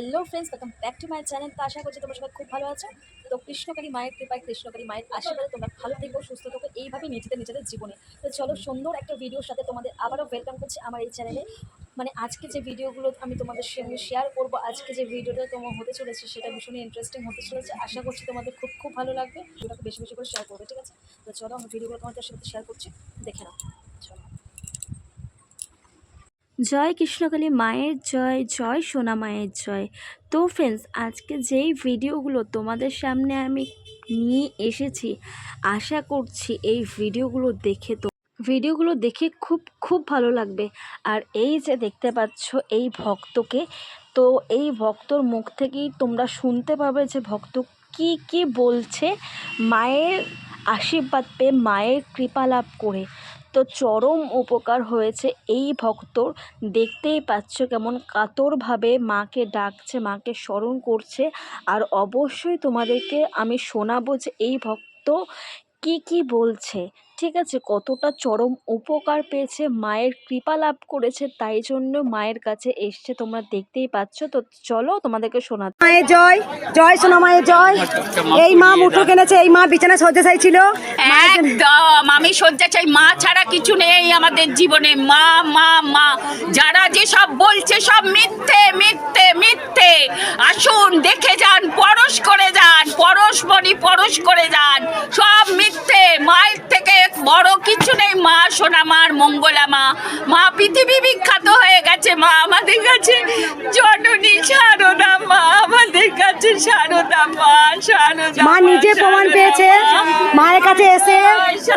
Hello friends, welcome back to my channel. তো আশা করছি তোমরা সবাই খুব ভালো আছো। তো কৃষ্ণকালী মায়ের কৃপায়, কৃষ্ণকালী মায়ের আশীর্বাদে তোমরা ভালো থেকো, সুস্থ থেকো এইভাবে নিজেদের জীবনে। তো চলো, সুন্দর একটা ভিডিওর সাথে তোমাদের আবারও ওয়েলকাম করছি আমার এই চ্যানেলে। মানে আজকে যে ভিডিওগুলো আমি তোমাদের সঙ্গে শেয়ার করবো, আজকে যে ভিডিওটা তোমার হতে চলেছে সেটা ভীষণই ইন্টারেস্টিং হতে চলেছে। আশা করছি তোমাদের খুব খুব ভালো লাগবে। ভিডিওটাকে বেশি বেশি করে শেয়ার করবে, ঠিক আছে? তো চলো, আমি ভিডিওগুলো তোমাদের সাথে শেয়ার করছি, দেখে নাও। চলো। জয় কৃষ্ণকালী মায়ের জয়, জয় সোনা মায়ের জয়। তো ফ্রেন্ডস, আজকে যেই ভিডিওগুলো তোমাদের সামনে আমি নিয়ে এসেছি, আশা করছি এই ভিডিওগুলো দেখে খুব খুব ভালো লাগবে। আর এই যে দেখতে পাচ্ছ এই ভক্তকে, তো এই ভক্তর মুখ থেকেই তোমরা শুনতে পাবে যে ভক্ত কি কি বলছে মায়ের আশীর্বাদ পেয়ে, মায়ের কৃপা লাভ করে। তো চরম উপকার হয়েছে এই ভক্তর। দেখতেই পাচ্ছ কেমন কাতরভাবে মাকে ডাকছে, মাকে স্মরণ করছে। আর অবশ্যই তোমাদেরকে আমি শোনাবো যে এই ভক্ত কি কি বলছে, ঠিক আছে? কতটা চরম উপকার পেয়েছে, মায়ের কৃপা লাভ করেছে, তাই জন্য মায়ের কাছে এসছে, তোমরা দেখতেই পাচ্ছ। তো চলো তোমাদেরকে শোনাতে। মায়ের জয়, জয় সোনা মায়ের জয়। এই মা মুঠো কিনেছে, এই মা বিছানায় শয্যাশায়ী ছিল। একদম আমি শয্যা চাই, মা ছাড়া কিছু নেই আমাদের জীবনে। মা মা মা, যারা যে সব বলছে সব মিথ্যে মিথ্যে মিথ্যে। আসুন দেখে যান, পরশ করে যান, পরশমণি পরশ করে যান, সব মিথ্যে। মায়ের থেকে বড় কিছু নেই। মা সোনা মার মঙ্গলা মা, মা পৃথিবী বিখ্যাত হয়ে গেছে। মা আমাদের কাছে জননী সারদা, মা আমাদের কাছে সারদা মা, সারদা মা নিজে প্রমাণ পেয়েছে মায়ের কাছে এসে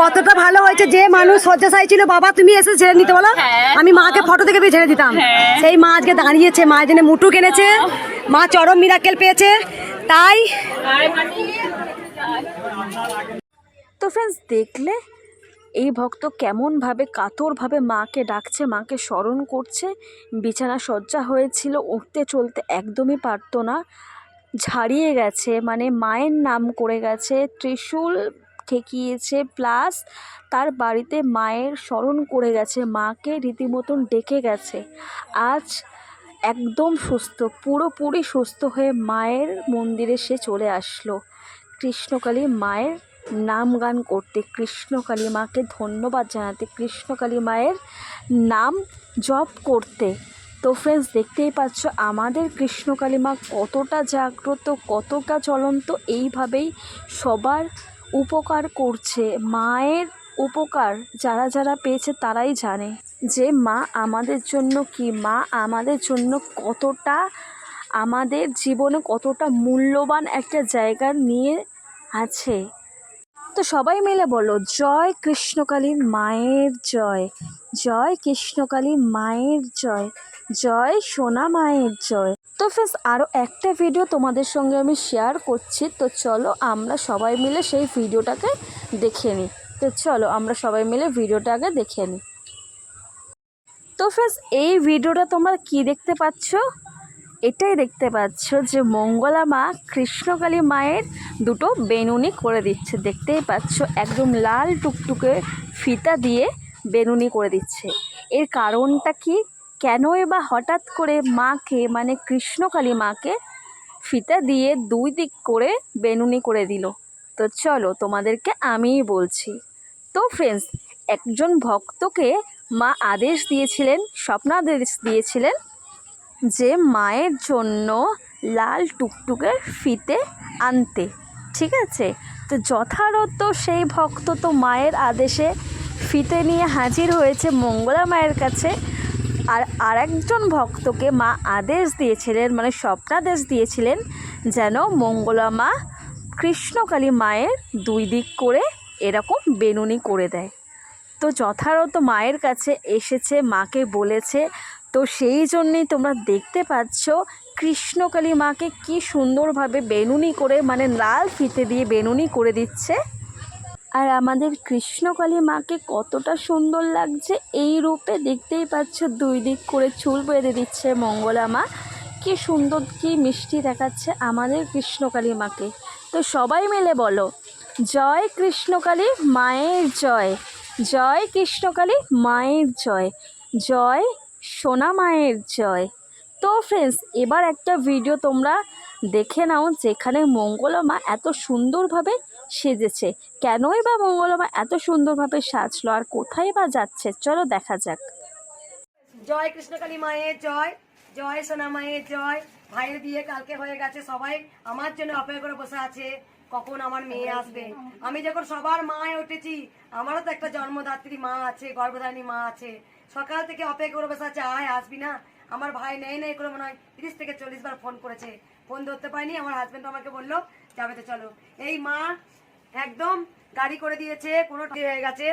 কতটা ভালো হয়েছে। যে মানুষ শয্যাশায়ী ছিল, বাবা তুমি এসে ছেড়ে নিতে বলো, আমি মাকে ফটো থেকে ছেড়ে দিতাম। সেই মা আজকে দাঁড়িয়েছে, মায়ের জন্য মুঠো কিনেছে, মা চরম মিরাকেল পেয়েছে। তাই তো ফ্রেন্ডস, দেখলে এই ভক্ত কেমনভাবে কাতরভাবে মাকে ডাকছে, মাকে স্মরণ করছে। বিছানা শয্যা হয়েছিল, উঠতে চলতে একদমই পারতো না, ঝাড়িয়ে গেছে, মানে মায়ের নাম করে গেছে, ত্রিশূল ঠেকিয়েছে, প্লাস তার বাড়িতে মায়ের স্মরণ করে গেছে, মাকে রীতিমতন ডেকে গেছে। আজ একদম সুস্থ, পুরোপুরি সুস্থ হয়ে মায়ের মন্দিরে সে চলে আসলো কৃষ্ণকালী মায়ের নাম গান করতে, কৃষ্ণকালী মাকে ধন্যবাদ জানাতে, কৃষ্ণকালী মায়ের নাম জপ করতে। তো ফ্রেন্ডস, দেখতেই পাচ্ছ আমাদের কৃষ্ণকালী মা কতটা জাগ্রত, কতটা চলন্ত, এইভাবেই সবার উপকার করছে। মায়ের উপকার যারা যারা পেয়েছে তারাই জানে যে মা আমাদের জন্য কি, মা আমাদের জন্য কতটা, আমাদের জীবনে কতটা মূল্যবান একটা জায়গা নিয়ে আছে। তো সবাই মিলে বলো, জয় কৃষ্ণকালী মায়ের জয়, জয় কৃষ্ণকালী মায়ের জয়, জয় সোনা মায়ের জয়। তো ফ্রেন্ডস, আরও একটা ভিডিও তোমাদের সঙ্গে আমি শেয়ার করছি। তো চলো আমরা সবাই মিলে সেই ভিডিওটাকে দেখে নিই। তো চলো আমরা সবাই মিলে ভিডিওটাকে দেখে নিই। তো ফ্রেন্ডস, এই ভিডিওটা তোমরা কি দেখতে পাচ্ছ? এটাই দেখতে পাচ্ছ যে মঙ্গলা মা কৃষ্ণকালী মায়ের দুটো বেনুনি করে দিচ্ছে। দেখতেই পাচ্ছ একদম লাল টুকটুকে ফিতা দিয়ে বেনুনি করে দিচ্ছে। এর কারণটা কি, কেনই বা হঠাৎ করে মাকে, মানে কৃষ্ণকালী মাকে ফিতা দিয়ে দুই দিক করে বেনুনি করে দিল? তো চলো তোমাদেরকে আমিই বলছি। তো ফ্রেন্ডস, একজন ভক্তকে মা আদেশ দিয়েছিলেন, স্বপ্নাদেশ দিয়েছিলেন যে মায়ের জন্য লাল টুকটুকে ফিতে আনতে, ঠিক আছে? তো যথারত সেই ভক্ত তো মায়ের আদেশে ফিতে নিয়ে হাজির হয়েছে মঙ্গলা মায়ের কাছে। আর আরেকজন ভক্তকে মা আদেশ দিয়েছিলেন, মানে স্বপ্নাদেশ দিয়েছিলেন, যেন মঙ্গলা মা কৃষ্ণকালী মায়ের দুই দিক করে এরকম বেনুনি করে দেয়। তো যথারত মায়ের কাছে এসেছে, মাকে বলেছে। তো সেই জন্যেই তোমরা দেখতে পাচ্ছ কৃষ্ণকালী মাকে কি সুন্দরভাবে বেনুনি করে, মানে লাল ফিতে দিয়ে বেনুনি করে দিচ্ছে। আর আমাদের কৃষ্ণকালী মাকে কতটা সুন্দর লাগছে এই রূপে, দেখতেই পাচ্ছ দুই দিক করে চুল বেঁধে দিচ্ছে মঙ্গলা মা। কি সুন্দর, কি মিষ্টি দেখাচ্ছে আমাদের কৃষ্ণকালী মাকে। তো সবাই মিলে বলো, জয় কৃষ্ণকালী মায়ের জয়, জয় কৃষ্ণকালী মায়ের জয়, জয় সোনা মায়ের জয়। তো ফ্রেন্ডস, এবার একটা ভিডিও তোমরা দেখে নাও যেখানে মঙ্গলা মা এত সুন্দরভাবে সেজেছে। কেনই বা মঙ্গলা মা এত সুন্দরভাবে সাজলো আর কোথায় বা যাচ্ছে, চলো দেখা যাক। জয় কৃষ্ণকালী মায়ের জয়, জয় সোনা মায়ের জয়। ভাইয়ের বিয়ে কালকে হয়ে গেছে, সবাই আমার জন্য অপেক্ষা করে বসে আছে কখন আমার মেয়ে আসবে। আমি যখন সবার মায় উঠেছি, আমারও তো একটা জন্মদাত্রী মা আছে, গর্ভধারিণী মা আছে। সকাল থেকে অপেক্ষা করে বসে আছে, আয় আসবি না। আমার ভাই নেই নেই করে মনে হয় 30 থেকে 40 বার ফোন করেছে, ফোন ধরতে পারিনি। আমার হাজবেন্ড আমাকে বললো যাবে তো চলো। এই মা একদম গাড়ি করে দিয়েছে, কোনো হয়ে গেছে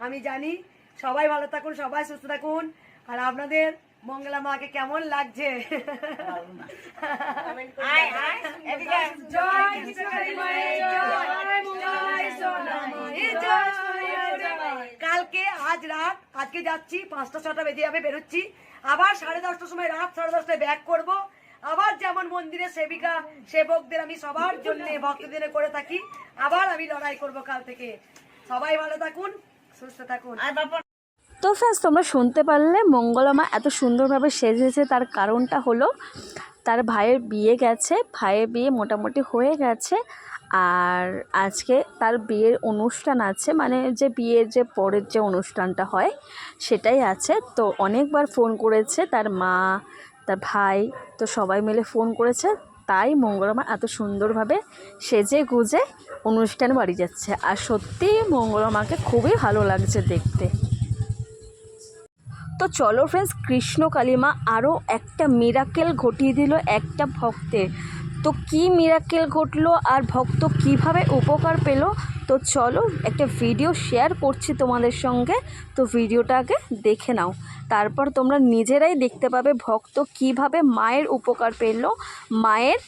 আমি জানি। সবাই ভালো থাকুন, সবাই সুস্থ থাকুন। আর আপনাদের মঙ্গলা মাকে কেমন লাগছে? কালকে আজ রাত, আজকে যাচ্ছি 5টা-6টা বেজে যাবে, বেরোচ্ছি। আবার 10:30টার সময়, রাত 10:30টায় ব্যাক করব। আবার যেমন মন্দিরে সেবিকা সেবকদের আমি সবার জন্য ভক্তদের করে থাকি, আবার আমি লড়াই করব কাল থেকে। সবাই ভালো থাকুন, সুস্থ থাকুন। তো ফ্রেন্ডস, তোমরা শুনতে পারলে মঙ্গলা মা এত সুন্দরভাবে সেজেছে, তার কারণটা হলো তার ভাইয়ের বিয়ে গেছে, ভাইয়ের বিয়ে মোটামুটি হয়ে গেছে। আর আজকে তার বিয়ের অনুষ্ঠান আছে, মানে যে বিয়ের যে পরের যে অনুষ্ঠানটা হয় সেটাই আছে। তো অনেকবার ফোন করেছে তার মা, তার ভাই, তো সবাই মিলে ফোন করেছে, তাই মঙ্গলা মা এত সুন্দরভাবে সেজে গুজে অনুষ্ঠান বাড়ি যাচ্ছে। আর সত্যিই মঙ্গলা মাকে খুবই ভালো লাগছে দেখতে। তো চলো ফ্রেন্ডস, কৃষ্ণকালী মা আরও একটা মিরাকেল ঘটিয়ে দিল একটা ভক্তের। তো কি মিরাকেল ঘটলো আর ভক্ত কিভাবে উপকার পেল, তো চলো একটা ভিডিও শেয়ার করছি তোমাদের সঙ্গে। তো ভিডিওটা আগে দেখে নাও, তারপর তোমরা নিজেরাই দেখতে পাবে ভক্ত কিভাবে মায়ের উপকার পেল, মায়ের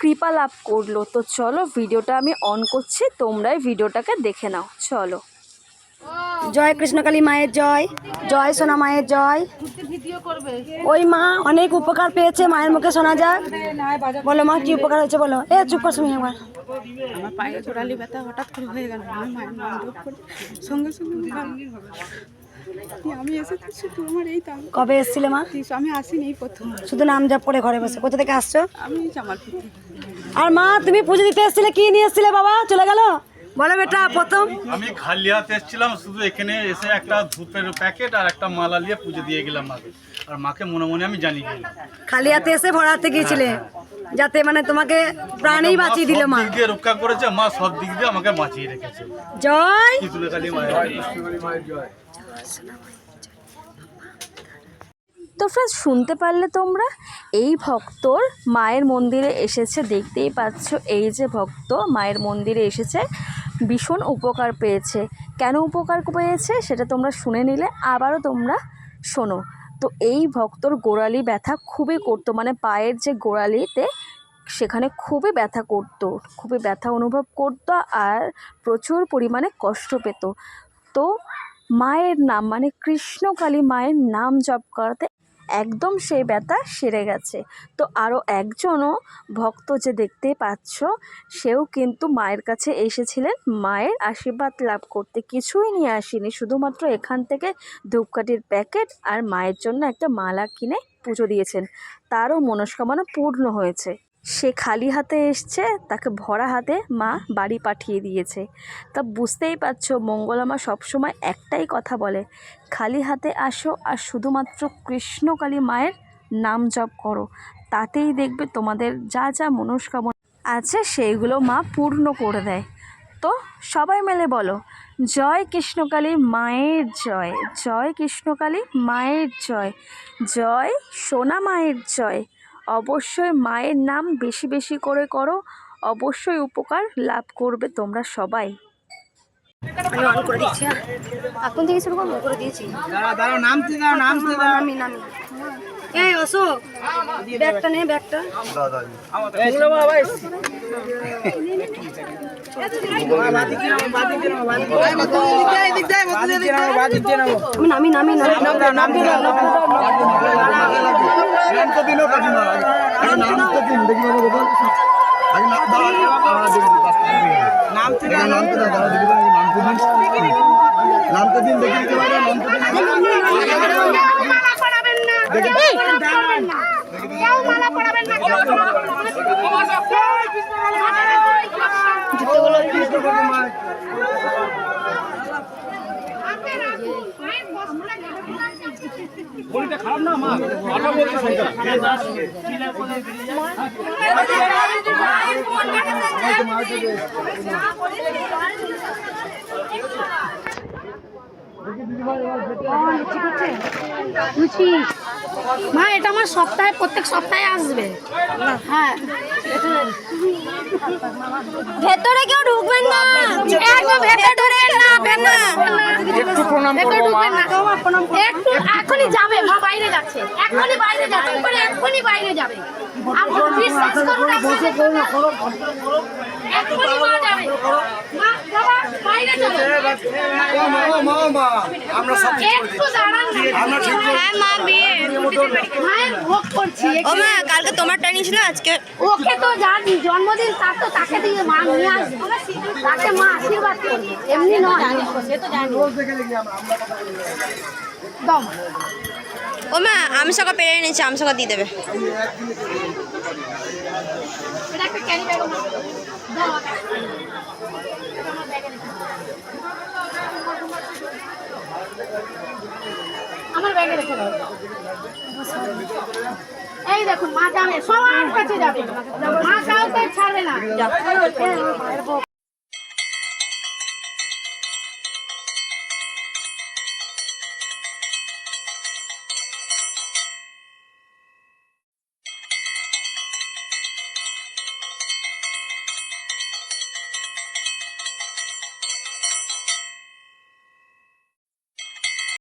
কৃপা লাভ করলো। তো চলো ভিডিওটা আমি অন করছি, তোমরাই ভিডিওটাকে দেখে নাও, চলো। জয় কৃষ্ণকালী মায়ের জয়, জয় সোনা মায়ের জয়। ওই মা অনেক উপকার পেয়েছে, মায়ের মুখে শোনা যাক। বলো মা কি উপকার হয়েছে বলো। চুপ কর শুনি একবার। আমার পায়ে গোড়ালি ব্যথা হঠাৎ করে হয়ে গেল, আমার মায়ের নাম জপ করে সঙ্গে সঙ্গে আমি এসেছি শুধু আমার এই তাম। কবে এসেছিলে মা? আমি আসিনি, এই প্রথম। শুধু নাম জপ করে ঘরে বসে। কোথা থেকে আসছো? আমি জামালপুর থেকে। আর মা তুমি পুজো দিতে এসেছিলে, কি নিয়ে এসেছিলে? বাবা চলে গেল, বলো বেটা। প্রথম আমি খালি হাতে এসেছিলাম, শুধু এখানে এসে একটা ধূপের প্যাকেট আর একটা মালা নিয়ে পুজো দিয়ে গেলাম মাকে। আর মাকে মনে মনে আমি জানিয়ে গেলাম। খালি হাতে এসে ভরা হাতে গিয়েছিলে, যাতে মানে তোমাকে প্রাণেই বাঁচিয়ে দিল মা। সব দিক দিয়ে রক্ষা করেছে মা, সব দিক দিয়ে আমাকে বাঁচিয়ে রেখেছে। জয় কৃষ্ণকালী মায়ের জয়। তো ফ্রেন্ডস, শুনতে পারলে তোমরা, এই ভক্তর মায়ের মন্দিরে এসেছে, দেখতেই পাচ্ছ। এই যে ভক্ত মায়ের মন্দিরে এসেছে, ভীষণ উপকার পেয়েছে। কেন উপকার পেয়েছে সেটা তোমরা শুনে নিলে, আবারও তোমরা শোনো। তো এই ভক্তর গোড়ালি ব্যথা খুবই করতো, মানে পায়ের যে গোড়ালিতে সেখানে খুবই ব্যথা করতো, খুবই ব্যথা অনুভব করতো আর প্রচুর পরিমাণে কষ্ট পেত। তো মায়ের নাম, মানে কৃষ্ণকালী মায়ের নাম জপ করাতে একদম সেই ব্যথা সেরে গেছে। তো আরও একজনও ভক্ত যে দেখতে পাচ্ছ, সেও কিন্তু মায়ের কাছে এসেছিলেন মায়ের আশীর্বাদ লাভ করতে। কিছুই নিয়ে আসেনি, শুধুমাত্র এখান থেকে ধূপকাঠির প্যাকেট আর মায়ের জন্য একটা মালা কিনে পুজো দিয়েছেন। তারও মনস্কামনা পূর্ণ হয়েছে। সে খালি হাতে এসছে, তাকে ভরা হাতে মা বাড়ি পাঠিয়ে দিয়েছে। তা বুঝতেই পারছো, মঙ্গলা মা সবসময় একটাই কথা বলে, খালি হাতে আসো আর শুধুমাত্র কৃষ্ণকালী মায়ের নাম জপ করো, তাতেই দেখবে তোমাদের যা যা মনস্কামনা আছে সেইগুলো মা পূর্ণ করে দেয়। তো সবাই মিলে বলো, জয় কৃষ্ণকালী মায়ের জয়, জয় কৃষ্ণকালী মায়ের জয়, জয় সোনা মায়ের জয়। অবশ্যই মায়ের নাম বেশি বেশি করে করো, অবশ্যই উপকার লাভ করবে তোমরা সবাই। আমি অন করে দিচ্ছি। এখন থেকে শুরু করে দিয়েছি। দাঁড়াও, নামতে দাও, নামতে দাও। নামি নামি। এই অশোক, ব্যাগটা নে, ব্যাগটা। আমি নামি নামি। নামতে দিন দেখি দিতে পারে। কেউ মালা পরাবেন না, কেউ মালা পরাবেন না। মা এটা আমার সপ্তাহে প্রত্যেক সপ্তাহে আসবে। হ্যাঁ ভেতরে কেউ ঢুকবেন না, একদম ভেতরে ঢুকবেন না, একটু প্রণাম করবো মা, একটু এখনই যাবে মা, বাইরে যাচ্ছে, এখনই বাইরে যাবে, এখনই বাইরে যাবে, আপনি বিশ্বাস করুন, এখনই মা যাবে, মা বাবা বাইরে যাবে, আমরা সব একটু দাঁড়ান না। হ্যাঁ মা বিয়ে মায়ের ভোগ করছি। ও মা, কালকে তোমার টাইম ছিল, আজকে ওকে তো জানি জন্মদিন, তার তো তাকে দিয়ে মা নিয়ে আসবে, তাকে মা আশীর্বাদ করবে, এমনি নয়, সে তো জানি। দম ও মা, আমি সকা পেরে এনেছি, আমি সকা দিয়ে দেবে। এটা একটা ক্যারি ব্যাগ দাও। আমার ব্যাগে রেখে দাও। এই দেখুন মা যাবে, সবার কাছে যাবে, মা কাউকে ছাড়বে না।